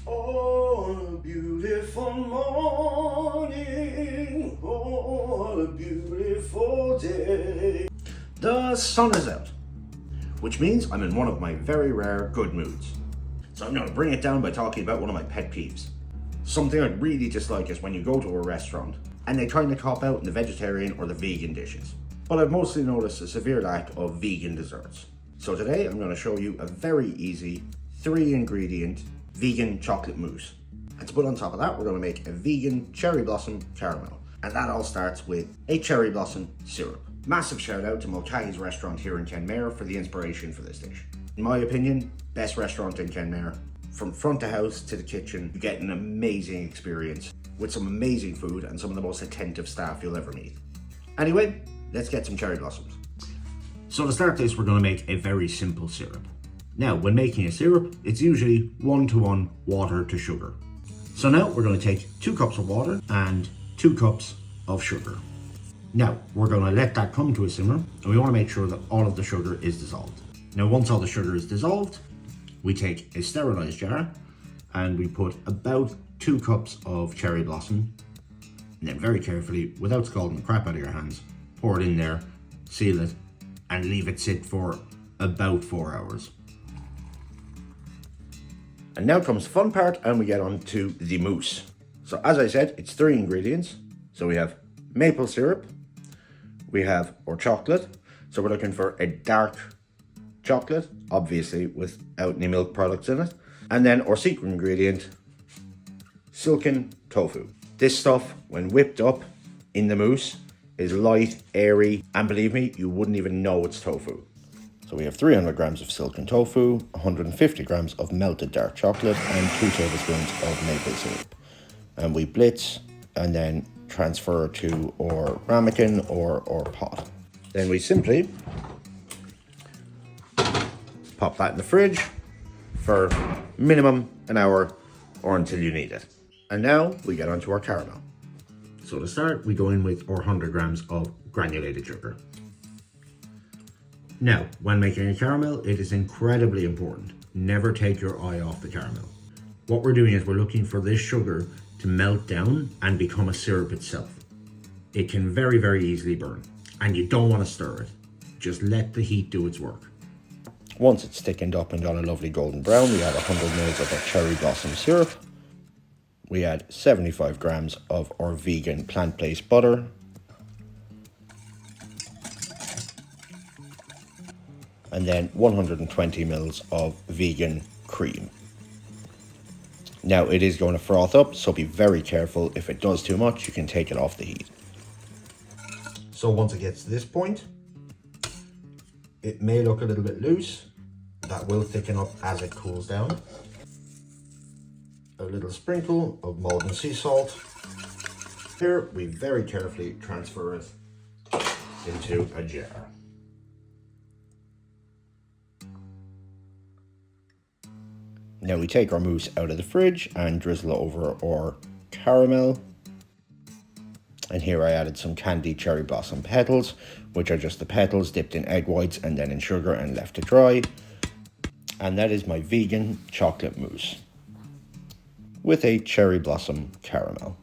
Oh, a beautiful morning, oh, a beautiful day. The sun is out, which means I'm in one of my very rare good moods. So I'm going to bring it down by talking about one of my pet peeves. Something I really dislike is when you go to a restaurant and they kind of cop out in the vegetarian or the vegan dishes. But I've mostly noticed a severe lack of vegan desserts. So today I'm going to show you a very easy 3-ingredient vegan chocolate mousse. And to put on top of that, we're going to make a vegan cherry blossom caramel. And that all starts with a cherry blossom syrup. Massive shout out to Mulcahy's restaurant here in Kenmare for the inspiration for this dish. In my opinion, best restaurant in Kenmare. From front to house to the kitchen, you get an amazing experience with some amazing food and some of the most attentive staff you'll ever meet. Anyway, let's get some cherry blossoms. So to start this, we're going to make a very simple syrup. Now, when making a syrup, it's usually 1-to-1 water to sugar. So now we're going to take 2 cups of water and 2 cups of sugar. Now, we're going to let that come to a simmer, and we want to make sure that all of the sugar is dissolved. Now, once all the sugar is dissolved, we take a sterilized jar and we put about 2 cups of cherry blossom, and then very carefully, without scalding the crap out of your hands, pour it in there, seal it, and leave it sit for about 4 hours. And now comes the fun part, and we get on to the mousse. So as I said, it's 3 ingredients. So we have maple syrup, we have our chocolate. So we're looking for a dark chocolate, obviously without any milk products in it. And then our secret ingredient, silken tofu. This stuff, when whipped up in the mousse, is light, airy, and believe me, you wouldn't even know it's tofu. So we have 300 grams of silken tofu, 150 grams of melted dark chocolate, and 2 tablespoons of maple syrup. And we blitz and then transfer to our ramekin or our pot. Then we simply pop that in the fridge for minimum an hour or until you need it. And now we get onto our caramel. So to start, we go in with our 100 grams of granulated sugar. Now, when making a caramel, it is incredibly important. Never take your eye off the caramel. What we're doing is we're looking for this sugar to melt down and become a syrup itself. It can very, very easily burn, and you don't want to stir it. Just let the heat do its work. Once it's thickened up and gone a lovely golden brown, we add 100 ml of our cherry blossom syrup. We add 75 grams of our vegan plant-based butter. And then 120 ml of vegan cream. Now it is going to froth up, so be very careful. If it does too much, you can take it off the heat. So once it gets to this point, it may look a little bit loose. That will thicken up as it cools down. A little sprinkle of molten sea salt. Here we very carefully transfer it into a jar. Now we take our mousse out of the fridge and drizzle over our caramel. And here I added some Candied cherry blossom petals, which are just the petals dipped in egg whites and then in sugar and left to dry. And that is my vegan chocolate mousse with a cherry blossom caramel.